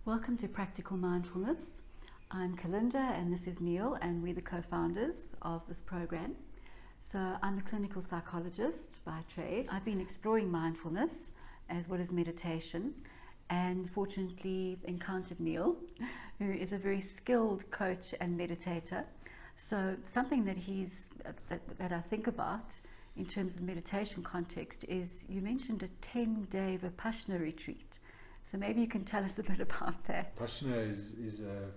Welcome to Practical Mindfulness. I'm Colinda and this is Neil, and we're the co-founders of this program. So I'm a clinical psychologist by trade. I've been exploring mindfulness as well as meditation, and fortunately encountered Neil, who is a very skilled coach and meditator. So something that that I think about in terms of meditation context is, you mentioned a 10-day Vipassana retreat. So maybe you can tell us a bit about that. Vipassana is an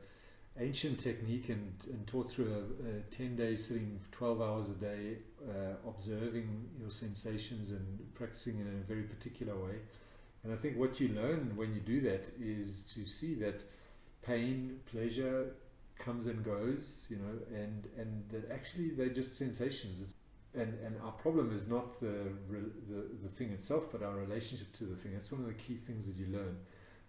ancient technique and taught through a 10 days sitting 12 hours a day, observing your sensations and practicing in a very particular way. And I think what you learn when you do that is to see that pain, pleasure comes and goes, and that actually they're just sensations. And our problem is not the thing itself, but our relationship to the thing. That's one of the key things that you learn.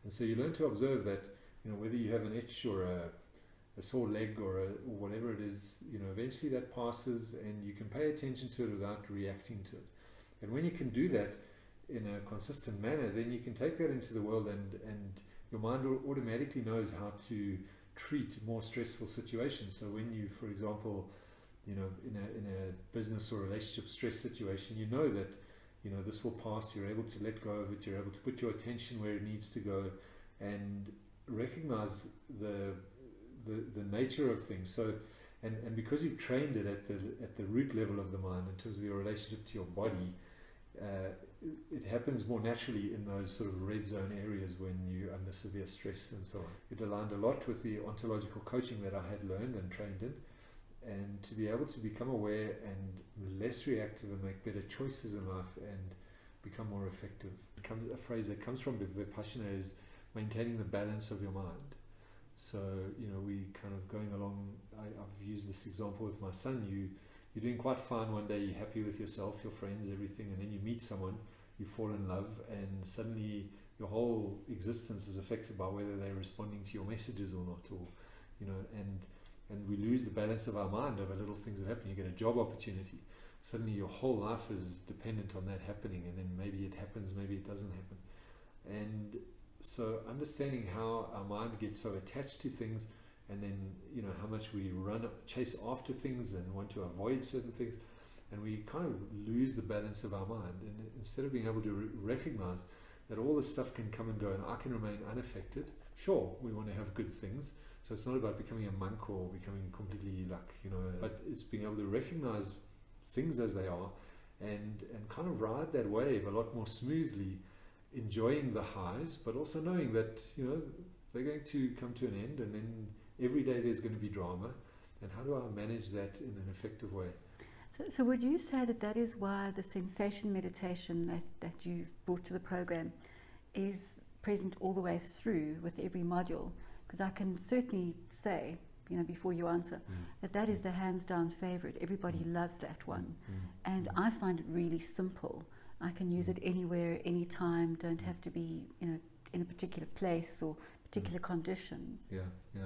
And so you learn to observe that, whether you have an itch or a sore leg or whatever it is, eventually that passes, and you can pay attention to it without reacting to it. And when you can do that in a consistent manner, then you can take that into the world, and your mind automatically knows how to treat more stressful situations. So when you, for example, in a business or relationship stress situation, you know that this will pass. You're able to let go of it. You're able to put your attention where it needs to go, and recognize the nature of things. So, and because you've trained it at the root level of the mind in terms of your relationship to your body, it happens more naturally in those sort of red zone areas when you're under severe stress and so on. It aligned a lot with the ontological coaching that I had learned and trained in. And to be able to become aware and less reactive and make better choices in life and become more effective. A phrase that comes from Vipassana is maintaining the balance of your mind. So, we kind of going along, I've used this example with my son. You're doing quite fine one day, you're happy with yourself, your friends, everything, and then you meet someone, you fall in love, and suddenly your whole existence is affected by whether they're responding to your messages or not, or, and we lose the balance of our mind over little things that happen. You get a job opportunity. Suddenly your whole life is dependent on that happening, and then maybe it happens, maybe it doesn't happen. And so understanding how our mind gets so attached to things, and then, how much we chase after things and want to avoid certain things, and we kind of lose the balance of our mind. And instead of being able to recognize that all this stuff can come and go and I can remain unaffected. Sure, we want to have good things. So it's not about becoming a monk or becoming completely but it's being able to recognize things as they are and kind of ride that wave a lot more smoothly, enjoying the highs, but also knowing that, they're going to come to an end, and then every day there's going to be drama. And how do I manage that in an effective way? So would you say that is why the sensation meditation that you've brought to the program is present all the way through with every module? Because I can certainly say, before you answer, that is the hands down favorite. Everybody loves that one. And I find it really simple. I can use it anywhere, anytime, don't have to be, in a particular place or particular conditions. Yeah.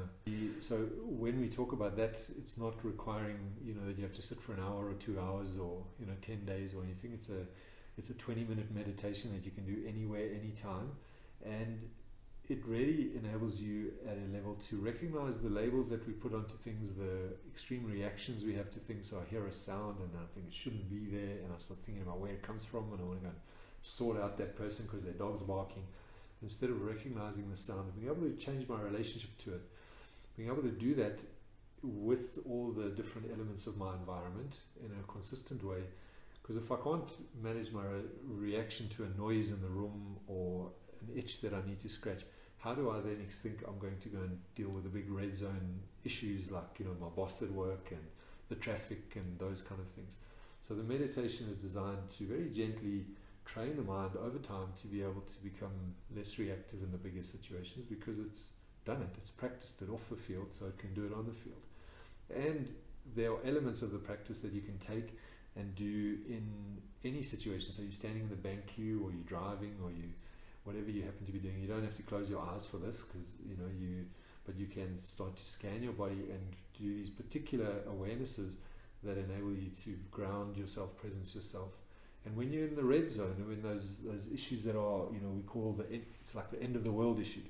So when we talk about that, it's not requiring, that you have to sit for an hour or 2 hours or, 10 days or anything. It's a 20-minute meditation that you can do anywhere, anytime. And it really enables you at a level to recognize the labels that we put onto things, the extreme reactions we have to things. So I hear a sound and I think it shouldn't be there, and I start thinking about where it comes from, and I want to go and sort out that person because their dog's barking. Instead of recognizing the sound and being able to change my relationship to it, being able to do that with all the different elements of my environment in a consistent way. Because if I can't manage my reaction to a noise in the room or an itch that I need to scratch, how do I then think I'm going to go and deal with the big red zone issues like, my boss at work and the traffic and those kind of things? So the meditation is designed to very gently train the mind over time to be able to become less reactive in the bigger situations, because it's practiced it off the field, so it can do it on the field. And there are elements of the practice that you can take and do in any situation. So you're standing in the bank queue, or you're driving, or whatever you happen to be doing. You don't have to close your eyes for this, because but you can start to scan your body and do these particular awarenesses that enable you to ground yourself, presence yourself. And when you're in the red zone, when those issues that are, we call it's like the end of the world issue,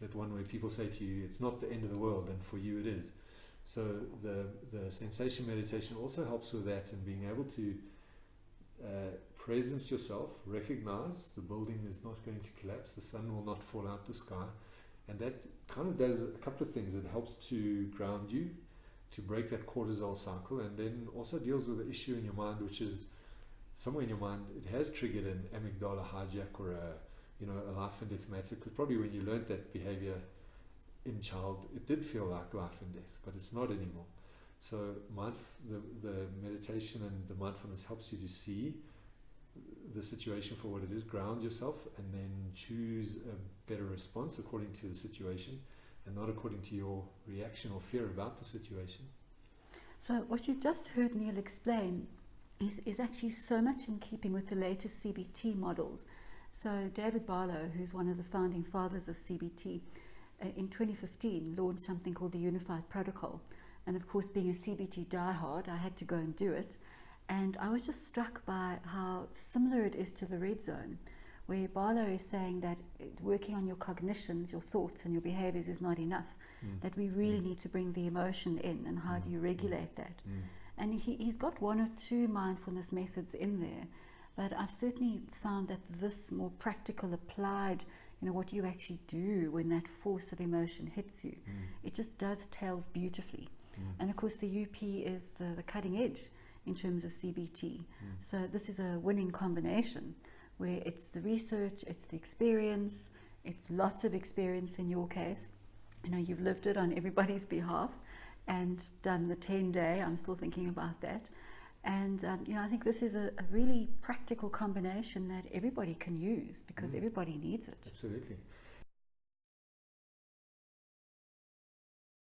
that one where people say to you, it's not the end of the world, and for you it is. So the sensation meditation also helps with that, and being able to presence yourself, recognize the building is not going to collapse, the sun will not fall out the sky, and that kind of does a couple of things. It helps to ground you, to break that cortisol cycle, and then also deals with the issue in your mind, which is somewhere in your mind it has triggered an amygdala hijack or a life and death matter, because probably when you learned that behavior in child, it did feel like life and death, but it's not anymore. So the meditation and the mindfulness helps you to see the situation for what it is, ground yourself, and then choose a better response according to the situation and not according to your reaction or fear about the situation. So what you just heard Neil explain is actually so much in keeping with the latest CBT models. So David Barlow, who's one of the founding fathers of CBT, in 2015 launched something called the Unified Protocol. And of course, being a CBT diehard, I had to go and do it. And I was just struck by how similar it is to the red zone, where Barlow is saying that working on your cognitions, your thoughts and your behaviors is not enough, that we really need to bring the emotion in, and how do you regulate that? And he's got one or two mindfulness methods in there, but I've certainly found that this more practical, applied, what you actually do when that force of emotion hits you, it just dovetails beautifully. And of course the UP is the cutting edge in terms of CBT. So this is a winning combination where it's the research, it's the experience, it's lots of experience in your case. You've lived it on everybody's behalf and done the 10-day, I'm still thinking about that. And I think this is a really practical combination that everybody can use, because everybody needs it. Absolutely.